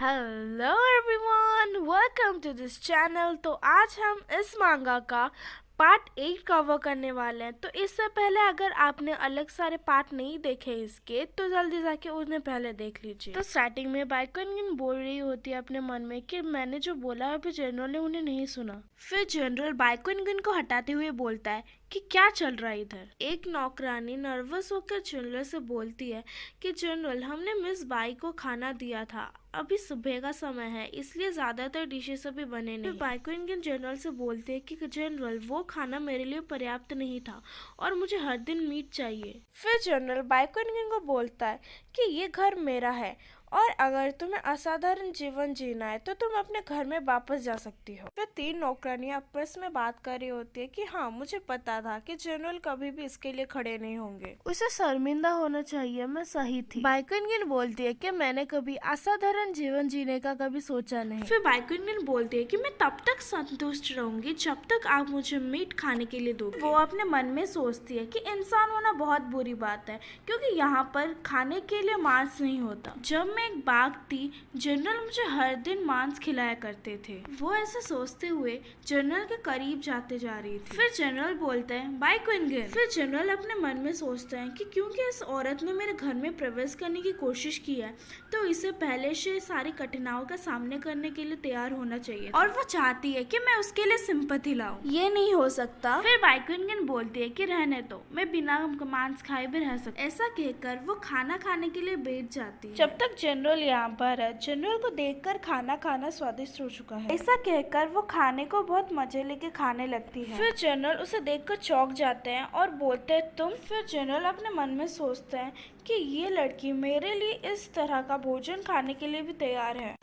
Hello everyone, welcome to this channel. तो आज हम इस मांगा का पार्ट 8 कवर करने वाले हैं। तो इससे पहले अगर आपने अलग सारे पार्ट नहीं देखे इसके, तो जल्दी जाके उन्हें पहले देख लीजिए। तो स्टार्टिंग में बाइकन बोल रही होती है अपने मन में कि मैंने जो बोला अभी जनरल ने उन्हें नहीं सुना। फिर जनरल बाइकन को हटाते हुए बोलता है कि क्या चल रहा है इधर। एक नौकरानी नर्वस होकर जनरल से बोलती है कि जनरल, हमने मिस बाई को खाना दिया था, अभी सुबह का समय है इसलिए ज्यादातर डिशेस अभी बने नहीं। बाइकन जनरल से बोलते हैं कि जनरल, वो खाना मेरे लिए पर्याप्त नहीं था और मुझे हर दिन मीट चाहिए। फिर जनरल बाइकन को बोलता है कि ये घर मेरा है और अगर तुम्हें असाधारण जीवन जीना है तो तुम अपने घर में वापस जा सकती हो। फिर तीन नौकरानियां आपस में बात कर रही होती है कि हाँ, मुझे पता था कि जनरल कभी भी इसके लिए खड़े नहीं होंगे, उसे शर्मिंदा होना चाहिए, मैं सही थी। बाइकन बोलती है कि मैंने कभी असाधारण जीवन जीने का कभी सोचा नहीं। फिर बाइकन बोलती है कि मैं तब तक संतुष्ट रहूंगी जब तक आप मुझे मीट खाने के लिए दोगे। वो अपने मन में सोचती है कि इंसान होना बहुत बुरी बात है क्योंकि यहाँ पर खाने के लिए मांस नहीं होता। जब मैं एक बाघ थी, जनरल मुझे हर दिन मांस खिलाया करते थे। वो ऐसे सोचते हुए जनरल के करीब जाते जा रही थी। फिर जनरल बोलते हैं बाइकन। फिर जनरल अपने मन में सोचते हैं कि क्योंकि इस औरत ने मेरे घर में प्रवेश करने की कोशिश की है तो इसे पहले से सारी कठिनाइयों का सामना करने के लिए तैयार होना चाहिए और वो चाहती है कि मैं उसके लिए सिंपैथी लाऊं। ये नहीं हो सकता। फिर बाइकन बोलती है कि रहने दो, मैं बिना मांस खाए भी रह सकती। ऐसा कहकर वो खाना खाने के लिए बैठ जाती है। जब तक जनरल यहाँ पर है, जनरल को देखकर खाना खाना स्वादिष्ट हो चुका है। ऐसा कहकर वो खाने को बहुत मजे लेके खाने लगती है। फिर जनरल उसे देखकर चौंक जाते हैं और बोलते हैं तुम। फिर जनरल अपने मन में सोचते हैं कि ये लड़की मेरे लिए इस तरह का भोजन खाने के लिए भी तैयार है।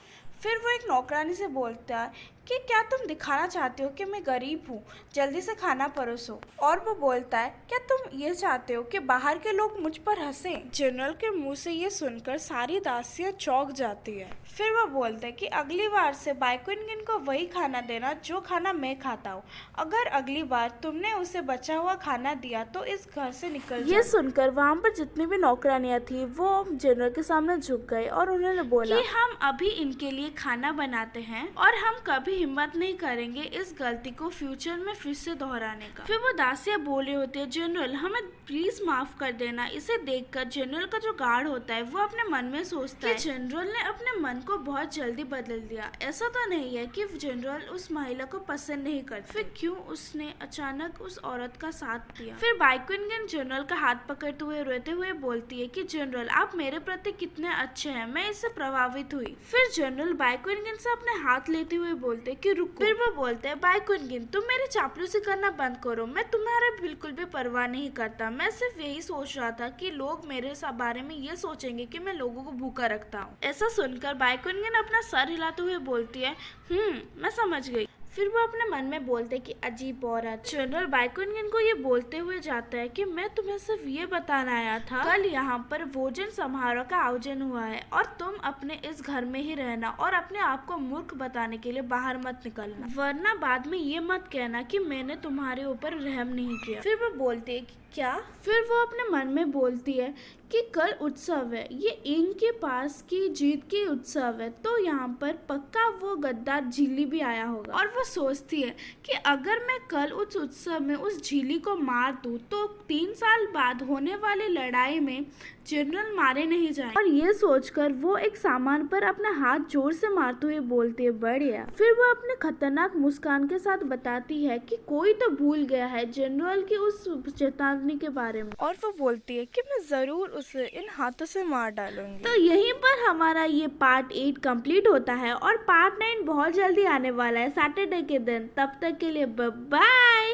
फिर वो एक नौकरानी से बोलता है कि क्या तुम दिखाना चाहते हो कि मैं गरीब हूँ, जल्दी से खाना परोसो। और वो बोलता है क्या तुम ये चाहते हो कि बाहर के लोग मुझ पर हंसें? जनरल के मुंह से ये सुनकर सारी दासियां चौंक जाती है। फिर वो बोलते हैं कि अगली बार से बाइकन को वही खाना देना जो खाना मैं खाता हूँ। अगर अगली बार तुमने उसे बचा हुआ खाना दिया तो इस घर से निकल जाओ। ये सुनकर वहाँ पर जितनी भी नौकरानियां थी वो जनरल के सामने झुक गए और उन्होंने बोला कि हम अभी इनके लिए खाना बनाते हैं और हम कभी हिम्मत नहीं करेंगे इस गलती को फ्यूचर में फिर से दोहराने का। फिर वो दासियां बोल रही होती है जनरल, हमें प्लीज माफ कर देना। इसे देखकर जनरल का जो गार्ड होता है वो अपने मन में सोचता है जनरल ने अपने मन को बहुत जल्दी बदल दिया। ऐसा तो नहीं है कि जनरल उस महिला को पसंद नहीं करते, फिर क्यों उसने अचानक उस औरत का साथ दिया। फिर बाइकन जनरल का हाथ पकड़ते हुए रोते हुए बोलती है कि जनरल, आप मेरे प्रति कितने अच्छे हैं, मैं इससे प्रभावित हुई। फिर जनरल बाइकन से अपने हाथ लेते हुए बोलते कि रुको। फिर वो बोलते हैं बाइकन, तुम मेरी चापलूसी करना बंद करो, मैं तुम्हारे बिल्कुल भी परवाह नहीं करता। मैं सिर्फ यही सोच रहा था कि लोग मेरे बारे में ये सोचेंगे कि मैं लोगों को भूखा रखता हूँ। ऐसा सुनकर बाइकन अपना सर हिलाते हुए बोलती है मैं समझ गई। फिर वो अपने मन में बोलते कि अजीब औरत। जनरल बाइकन को ये बोलते हुए जाता है कि मैं तुम्हें सिर्फ ये बताना आया था, कल यहाँ पर भोजन समारोह का आयोजन हुआ है और तुम अपने इस घर में ही रहना और अपने आप को मूर्ख बताने के लिए बाहर मत निकलना, वरना बाद में ये मत कहना कि मैंने तुम्हारे ऊपर रहम नहीं किया। फिर वो बोलती है कि क्या? फिर वो अपने मन में बोलती है कि कल उत्सव है, ये इनके पास की जीत की उत्सव है, तो यहाँ पर पक्का वो गद्दार झीली भी आया होगा। और वो सोचती है कि अगर मैं कल उस उत्सव में उस झीली को मार दूं तो 3 साल बाद होने वाली लड़ाई में जनरल मारे नहीं जाए। और ये सोचकर वो एक सामान पर अपना हाथ जोर से मारते हुए बोलती है बढ़िया। फिर वो अपने खतरनाक मुस्कान के साथ बताती है कि कोई तो भूल गया है जनरल की उस चेतावनी के बारे में, और वो बोलती है कि मैं जरूर उसे इन हाथों से मार डालूंगी। तो यहीं पर हमारा ये पार्ट 8 कंप्लीट होता है और पार्ट 9 बहुत जल्दी आने वाला है सैटरडे के दिन। तब तक के लिए बाय।